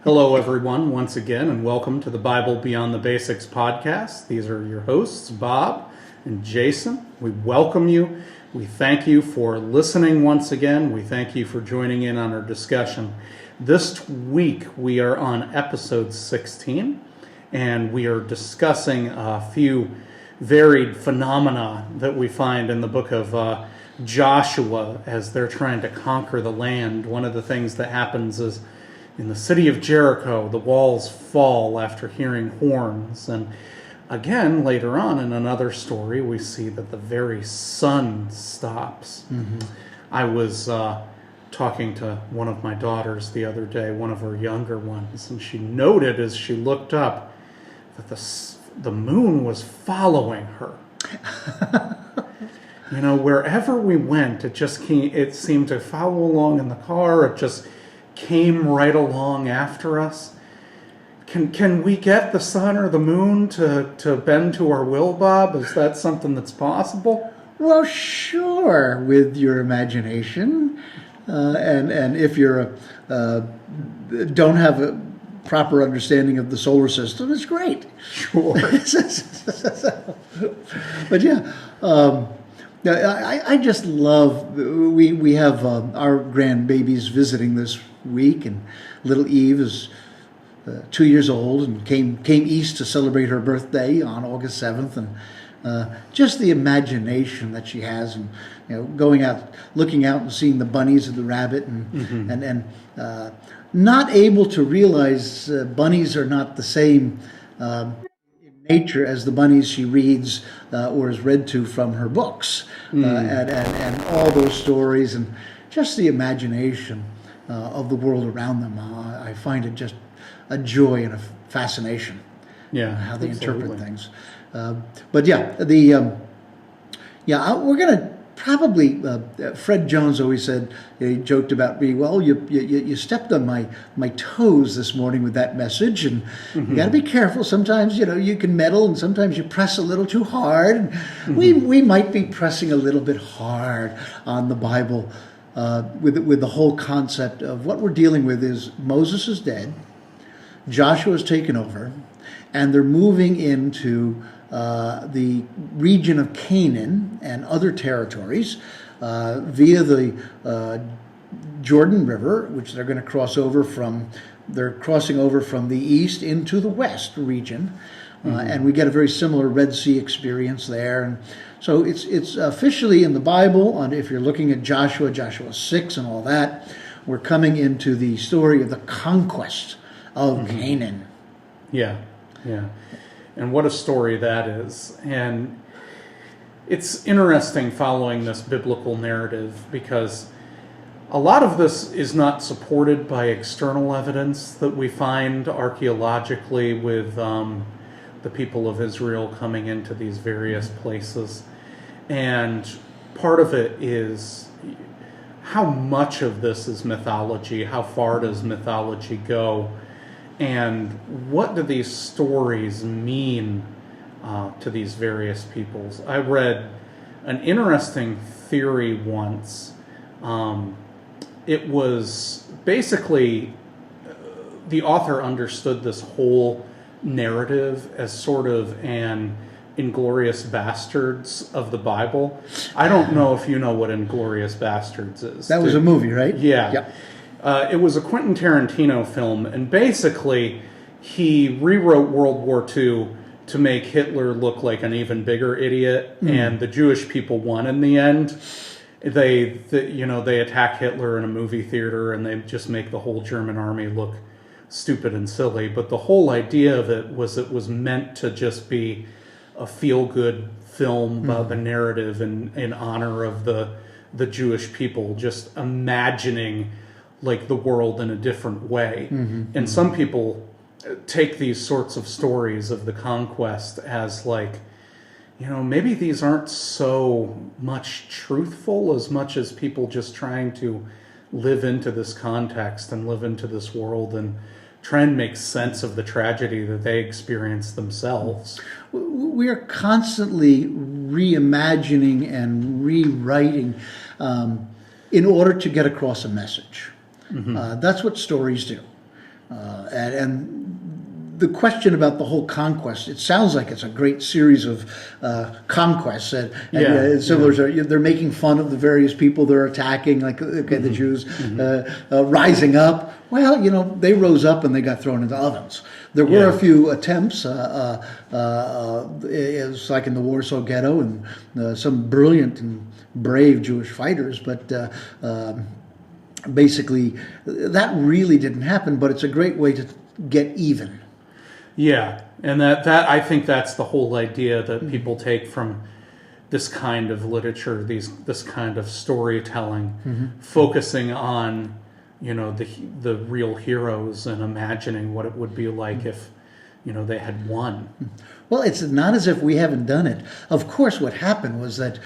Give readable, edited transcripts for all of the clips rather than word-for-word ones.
Hello, everyone, once again, and welcome to the Bible Beyond the Basics podcast. These are your hosts, Bob and Jason. We welcome you. We thank you for listening once again. We thank you for joining in on our discussion. This week, we are on episode 16, and we are discussing a few varied phenomena that we find in the book of Joshua as they're trying to conquer the land. One of the things that happens is in the city of Jericho, the walls fall after hearing horns. And again, later on in another story, we see that the very sun stops. I was talking to one of my daughters the other day, one of her younger ones, and she noted as she looked up that the moon was following her. You know, wherever we went, it seemed to follow along in the car. It just came right along after us. Can we get the sun or the moon to bend to our will, Bob? Is that something that's possible? Well, sure, with your imagination, and if you're don't have a proper understanding of the solar system, it's great. Sure. But yeah. I just love, we have our grandbabies visiting this week, and little Eve is 2 years old and came east to celebrate her birthday on August 7th, and just the imagination that she has, and going out, looking out and seeing the bunnies and the rabbit, and not able to realize bunnies are not the same nature as the bunnies she reads or is read to from her books, and all those stories, and just the imagination of the world around them. I find it just a joy and a fascination. Yeah, how they absolutely. interpret things. But yeah, we're gonna probably. Fred Jones always said, he joked about me. Well, you stepped on my toes this morning with that message, and you got to be careful. Sometimes you can meddle, and sometimes you press a little too hard. We might be pressing a little bit hard on the Bible with the whole concept of what we're dealing with is Moses is dead, Joshua's taken over, and they're moving into the region of Canaan and other territories via the Jordan River, which they're going to cross over from. They're crossing over from the east into the west region, and we get a very similar Red Sea experience there. And so it's officially in the Bible. And if you're looking at Joshua 6 and all that, we're coming into the story of the conquest of Canaan. Yeah. And what a story that is. And it's interesting following this biblical narrative because a lot of this is not supported by external evidence that we find archaeologically with the people of Israel coming into these various places. And part of it is how much of this is mythology, how far does mythology go? And what do these stories mean to these various peoples? I read an interesting theory once. It was basically the author understood this whole narrative as sort of an Inglourious Bastards of the Bible. I don't know if you know what Inglourious Bastards is. That was a movie, right? Yeah. Yep. It was a Quentin Tarantino film, and basically he rewrote World War II to make Hitler look like an even bigger idiot, and the Jewish people won in the end. They attack Hitler in a movie theater, and they just make the whole German army look stupid and silly. But the whole idea of it was meant to just be a feel-good film about the narrative in honor of the Jewish people, just imagining like the world in a different way. And some people take these sorts of stories of the conquest as like, maybe these aren't so much truthful as much as people just trying to live into this context and live into this world and try and make sense of the tragedy that they experience themselves. We are constantly reimagining and rewriting in order to get across a message. That's what stories do. and the question about the whole conquest, it sounds like it's a great series of conquests. And they're making fun of the various people they're attacking, like the Jews rising up. Well, they rose up and they got thrown into ovens. There were a few attempts, it was like in the Warsaw Ghetto, and some brilliant and brave Jewish fighters, but basically that really didn't happen, but it's a great way to get even. Yeah, and that I think that's the whole idea that people take from this kind of literature, this kind of storytelling, focusing on the real heroes and imagining what it would be like if they had won. Well, it's not as if we haven't done it. Of course, what happened was that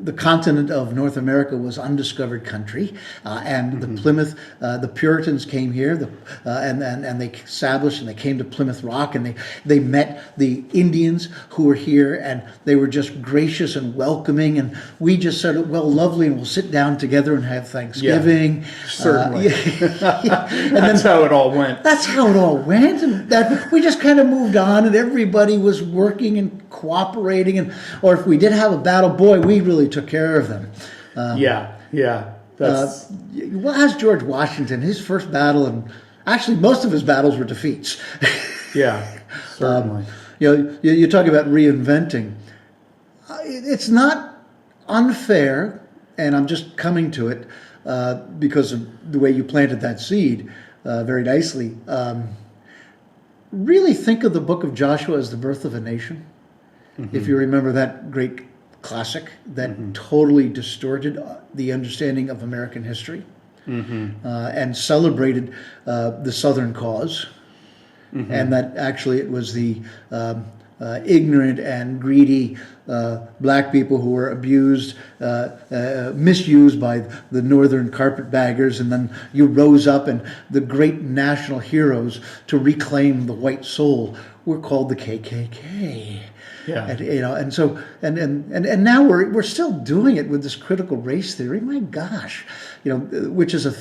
the continent of North America was undiscovered country, and the Plymouth, the Puritans came here, and they established, and they came to Plymouth Rock, and they met the Indians who were here, and they were just gracious and welcoming, and we just said, well, lovely, and we'll sit down together and have Thanksgiving. Yeah, certainly. And that's how it all went. That's how it all went, and that we just kind of moved on, and everybody was working and cooperating, or if we did have a battle, boy, we really took care of them. That's... well, as George Washington, his first battle, and actually most of his battles were defeats. Yeah, certainly. You talk about reinventing. It's not unfair, and I'm just coming to it because of the way you planted that seed very nicely. Really think of the book of Joshua as the birth of a nation. If you remember that great classic that totally distorted the understanding of American history and celebrated the Southern cause, and that actually it was the ignorant and greedy black people who were abused, misused by the Northern carpetbaggers, and then you rose up, and the great national heroes to reclaim the white soul were called the KKK. Yeah. And so now we're still doing it with this critical race theory. My gosh, which is a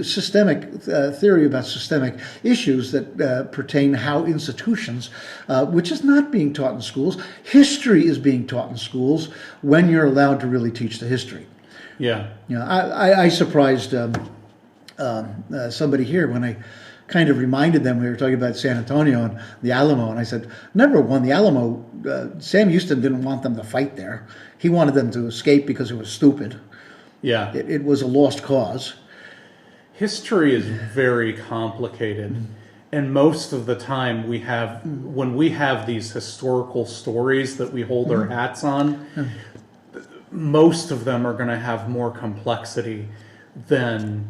systemic theory about systemic issues that pertain how institutions, which is not being taught in schools. History is being taught in schools when you're allowed to really teach the history. Yeah. I surprised somebody here when I kind of reminded them, we were talking about San Antonio and the Alamo, and I said, number one, the Alamo, Sam Houston didn't want them to fight there. He wanted them to escape because it was stupid. Yeah. It was a lost cause. History is very complicated. And most of the time when we have these historical stories that we hold our hats on, most of them are going to have more complexity than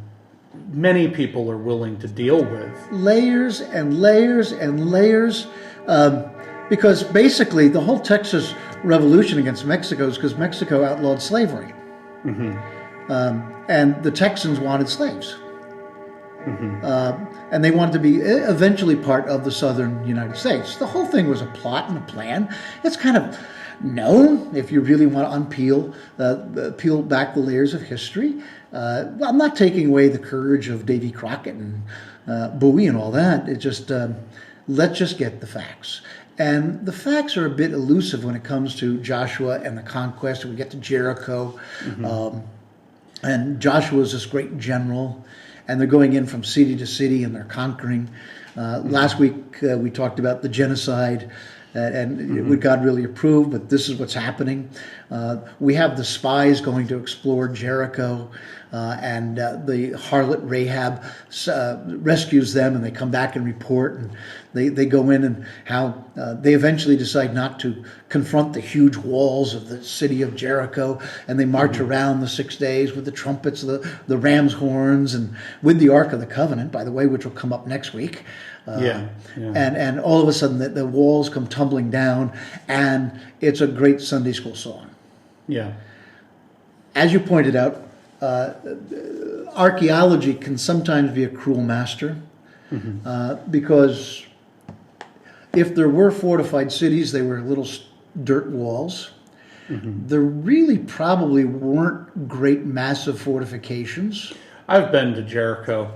many people are willing to deal with. Layers and layers and layers. Because basically the whole Texas Revolution against Mexico is because Mexico outlawed slavery. And the Texans wanted slaves. And they wanted to be eventually part of the southern United States. The whole thing was a plot and a plan. It's kind of known if you really want to peel back the layers of history. I'm not taking away the courage of Davy Crockett and Bowie and all that. It just let's just get the facts. And the facts are a bit elusive when it comes to Joshua and the conquest. We get to Jericho, and Joshua is this great general, and they're going in from city to city and they're conquering. Last week we talked about the genocide. And God really approved, but this is what's happening. We have the spies going to explore Jericho, and the harlot Rahab rescues them, and they come back and report, and they go in, and how they eventually decide not to confront the huge walls of the city of Jericho, and they march around the 6 days with the trumpets, the ram's horns, and with the Ark of the Covenant, by the way, which will come up next week. And all of a sudden the walls come tumbling down, and it's a great Sunday school song. Yeah. As you pointed out, archaeology can sometimes be a cruel master, because if there were fortified cities, they were little dirt walls. There really probably weren't great massive fortifications. I've been to Jericho,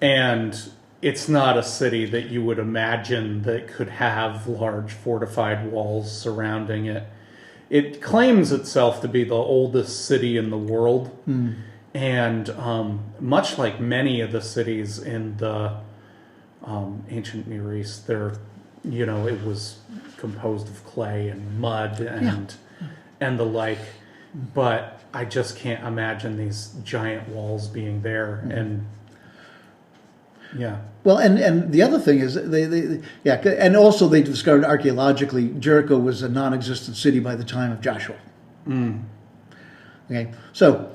and it's not a city that you would imagine that could have large fortified walls surrounding it. It claims itself to be the oldest city in the world, and much like many of the cities in the ancient Near East, it was composed of clay and mud and the like. But I just can't imagine these giant walls being there. And yeah. Well, and the other thing is and also they discovered archaeologically Jericho was a non-existent city by the time of Joshua. Okay, so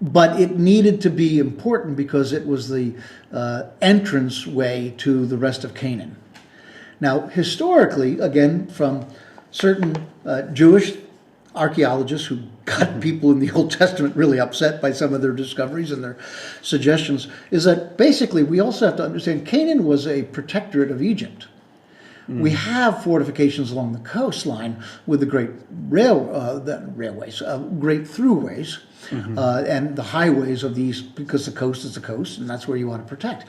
but it needed to be important because it was the entrance way to the rest of Canaan. Now, historically, again, from certain Jewish archaeologists who got people in the Old Testament really upset by some of their discoveries and their suggestions, is that basically we also have to understand Canaan was a protectorate of Egypt. We have fortifications along the coastline with the great railways, great throughways, and the highways of these, because the coast is the coast, and that's where you want to protect.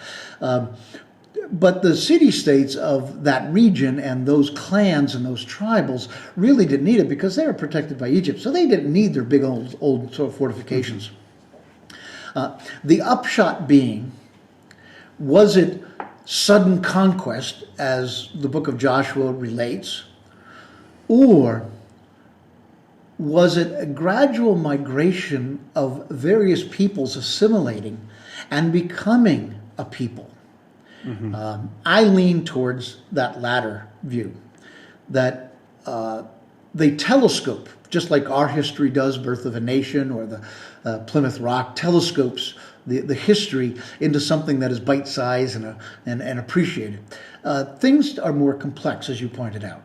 But the city-states of that region and those clans and those tribals really didn't need it because they were protected by Egypt. So they didn't need their big old sort of fortifications. The upshot being, was it sudden conquest, as the book of Joshua relates, or was it a gradual migration of various peoples assimilating and becoming a people? I lean towards that latter view, that they telescope, just like our history does, Birth of a Nation or the Plymouth Rock, telescopes the history into something that is bite-sized and appreciated. Things are more complex, as you pointed out.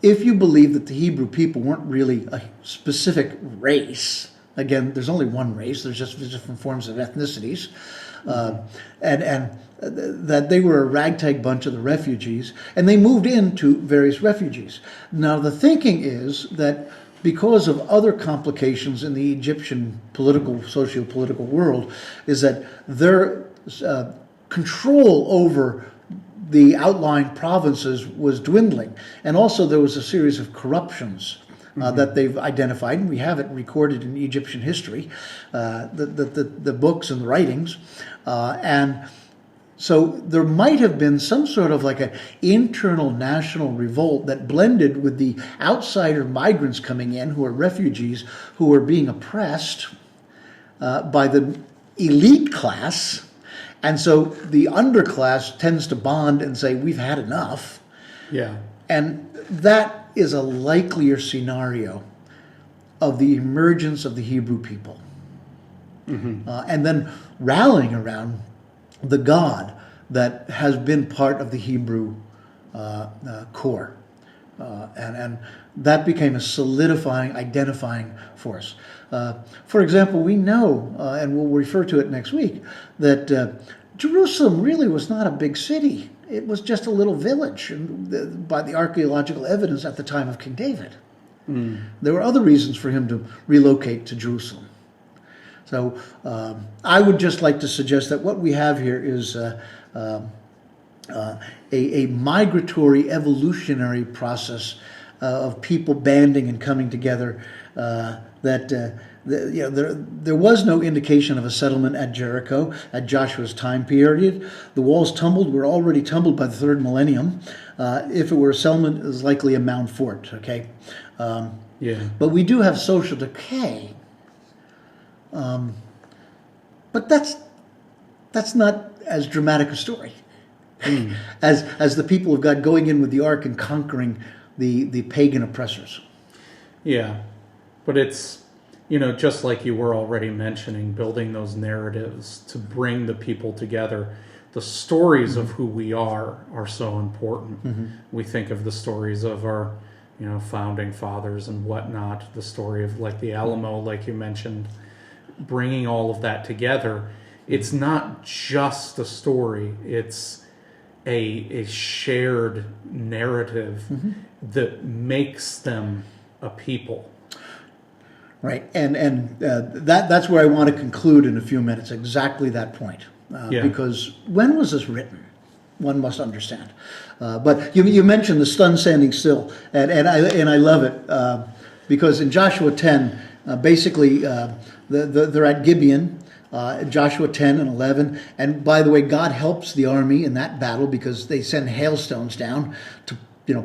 If you believe that the Hebrew people weren't really a specific race, again, there's only one race, there's just different forms of ethnicities, and that they were a ragtag bunch of the refugees, and they moved into various refugees. Now, the thinking is that because of other complications in the Egyptian socio-political world, is that their control over the outlying provinces was dwindling. And also there was a series of corruptions that they've identified, and we have it recorded in Egyptian history, the books and the writings. And so there might have been some sort of like an internal national revolt that blended with the outsider migrants coming in who are refugees, who are being oppressed by the elite class. And so the underclass tends to bond and say, we've had enough. Yeah. And that is a likelier scenario of the emergence of the Hebrew people. And then rallying around the God that has been part of the Hebrew core. And that became a solidifying, identifying force. For example, we know, and we'll refer to it next week, that Jerusalem really was not a big city. It was just a little village by the archaeological evidence at the time of King David. There were other reasons for him to relocate to Jerusalem. So I would just like to suggest that what we have here is a migratory, evolutionary process of people banding and coming together. There was no indication of a settlement at Jericho at Joshua's time period. The walls were already tumbled by the third millennium. If it were a settlement, it was likely a mound fort. Okay, but we do have social decay. But that's not as dramatic a story as the people of God going in with the ark and conquering the pagan oppressors. Yeah, but it's, just like you were already mentioning, building those narratives to bring the people together. The stories of who we are so important. We think of the stories of our, founding fathers and whatnot, the story of like the Alamo, like you mentioned, bringing all of that together. It's not just a story, it's a shared narrative that makes them a people. Right, and that's where I want to conclude in a few minutes. Exactly that point, Yeah. because when was this written? One must understand. But you mentioned the sun standing still, and I love it because in Joshua 10, basically they're at Gibeon. Joshua 10 and 11, and by the way, God helps the army in that battle because they send hailstones down to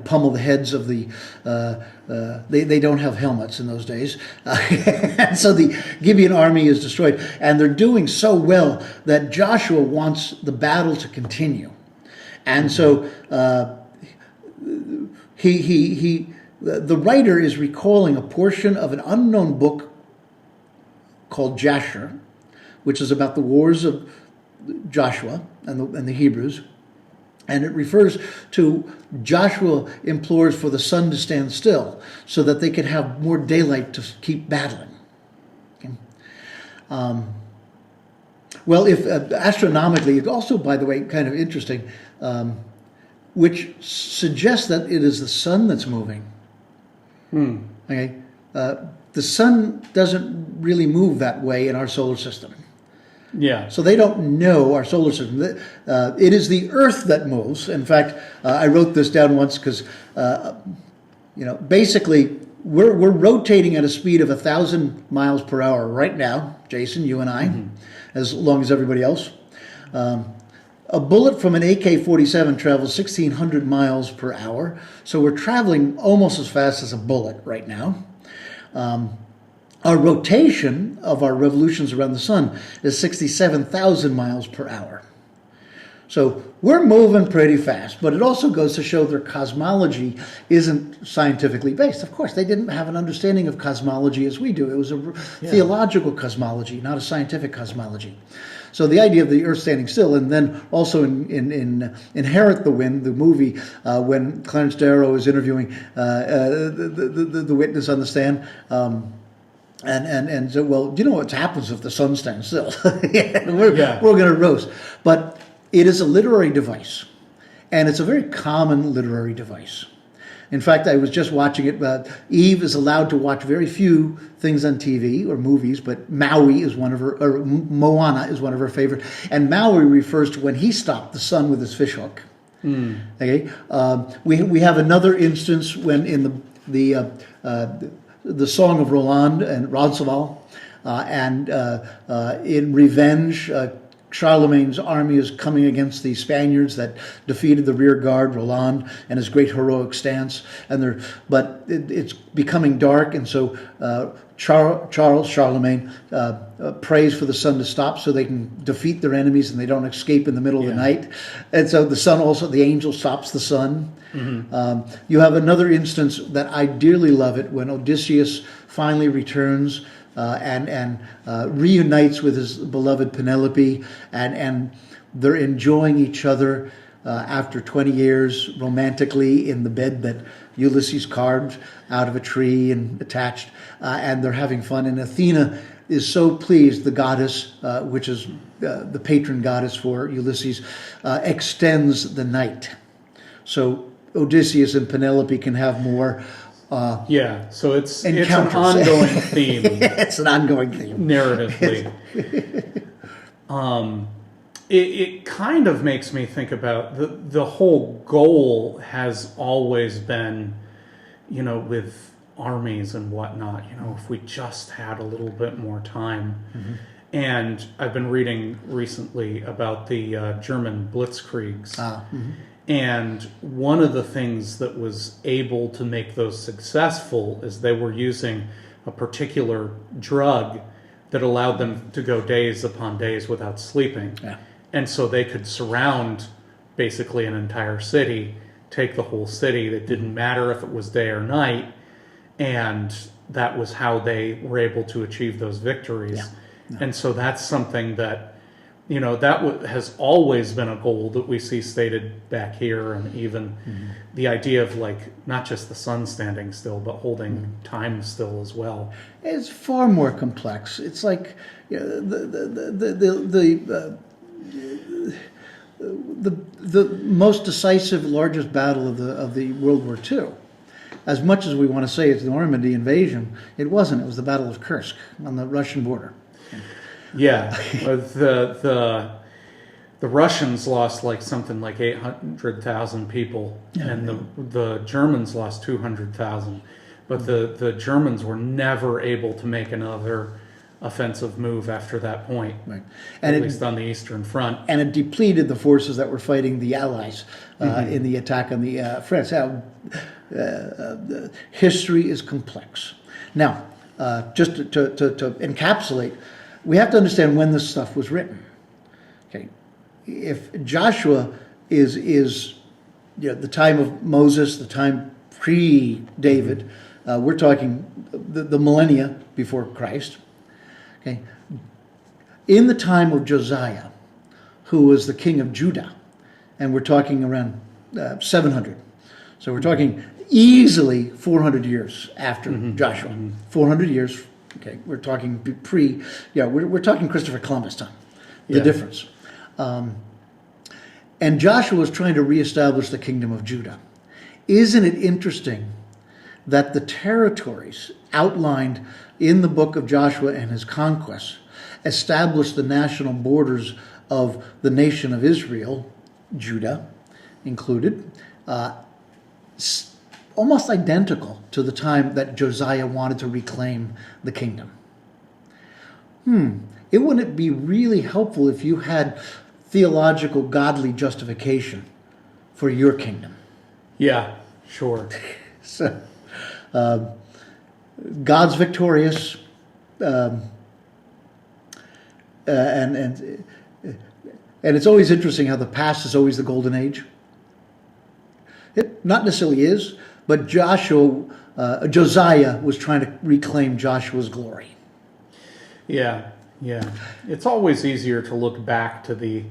pummel the heads of the. They don't have helmets in those days, and so the Gibeon army is destroyed, and they're doing so well that Joshua wants the battle to continue, and so the writer is recalling a portion of an unknown book called Jasher, which is about the wars of Joshua and the Hebrews. And it refers to Joshua implores for the sun to stand still so that they could have more daylight to keep battling. Okay? Well, if astronomically, it's also, by the way, kind of interesting, which suggests that it is the sun that's moving. Okay? The sun doesn't really move that way in our solar system. Yeah. So they don't know our solar system. It is the Earth that moves. In fact, I wrote this down once because, basically we're rotating at a speed of 1,000 miles per hour right now, Jason, you and I, as long as everybody else. A bullet from an AK-47 travels 1,600 miles per hour. So we're traveling almost as fast as a bullet right now. Our rotation of our revolutions around the sun is 67,000 miles per hour. So we're moving pretty fast, but it also goes to show their cosmology isn't scientifically based. Of course, they didn't have an understanding of cosmology as we do. It was a theological cosmology, not a scientific cosmology. So the idea of the Earth standing still, and then also in Inherit the Wind, the movie, when Clarence Darrow is interviewing the witness on the stand, and so, well, do you know what happens if the sun stands still? We're going to roast. But it is a literary device, and it's a very common literary device. In fact, I was just watching it. Eve is allowed to watch very few things on TV or movies, but Maui is one of her, or Moana is one of her favorite. And Maui refers to when he stopped the sun with his fishhook. Okay, we have another instance when in the Song of Roland and Roncesvalles, and in Revenge, Charlemagne's army is coming against the Spaniards that defeated the rear guard, Roland, and his great heroic stance. But it's becoming dark, and so Charlemagne prays for the sun to stop so they can defeat their enemies and they don't escape in the middle of the night. And so the angel stops the sun. You have another instance that I dearly love it when Odysseus finally returns and reunites with his beloved Penelope, and they're enjoying each other after 20 years romantically in the bed that Ulysses carved out of a tree and attached, and they're having fun. And Athena is so pleased, the goddess, which is the patron goddess for Ulysses, extends the night. So Odysseus and Penelope can have more so it's an encounters. ongoing theme. It's an ongoing theme. Narratively. It kind of makes me think about the whole goal has always been, with armies and whatnot, if we just had a little bit more time. And I've been reading recently about the German blitzkriegs. And one of the things that was able to make those successful is they were using a particular drug that allowed them to go days upon days without sleeping. And so they could surround basically an entire city, take the whole city. It didn't matter if it was day or night. And that was how they were able to achieve those victories. And so that's something that, that has always been a goal that we see stated back here. And even the idea of not just the sun standing still, but holding time still as well. It's far more complex. It's like the most decisive, largest battle of the World War II as much as we want to say it's the Normandy invasion, it wasn't. It was the Battle of Kursk on the Russian border. Yeah, the Russians lost like something like 800,000 people, and the Germans lost 200,000. But the Germans were never able to make another offensive move after that point, Right. And at it, least on the Eastern Front. and it depleted the forces that were fighting the Allies in the attack on the France. Now, history is complex. Now, just to encapsulate, we have to understand when this stuff was written. Okay, if Joshua is the time of Moses, the time pre-David, we're talking the millennia before Christ. Okay, in the time of Josiah, who was the king of Judah, and we're talking around 700. So we're talking easily 400 years after Joshua. 400 years. Okay, we're talking we're talking Christopher Columbus time. The difference. And Joshua was trying to reestablish the kingdom of Judah. Isn't it interesting that the territories outlined in the book of Joshua and his conquests established the national borders of the nation of Israel, Judah included, almost identical to the time that Josiah wanted to reclaim the kingdom? It wouldn't be really helpful if you had theological, godly justification for your kingdom. Yeah, sure. So, God's victorious, and it's always interesting how the past is always the golden age. It not necessarily is, but Josiah was trying to reclaim Joshua's glory. Yeah. It's always easier to look back to the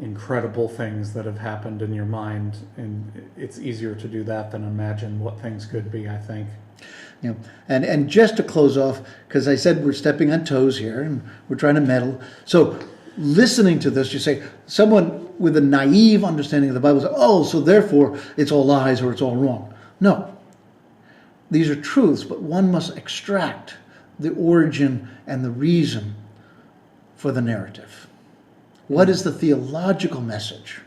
incredible things that have happened in your mind, and it's easier to do that than imagine what things could be, I think. And just to close off, because I said we're stepping on toes here and we're trying to meddle. So listening to this, you say, someone with a naive understanding of the Bible says, oh, so therefore it's all lies or it's all wrong. No. These are truths, but one must extract the origin and the reason for the narrative. What is the theological message?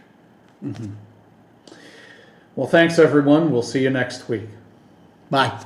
Well, thanks, everyone. We'll see you next week. Bye.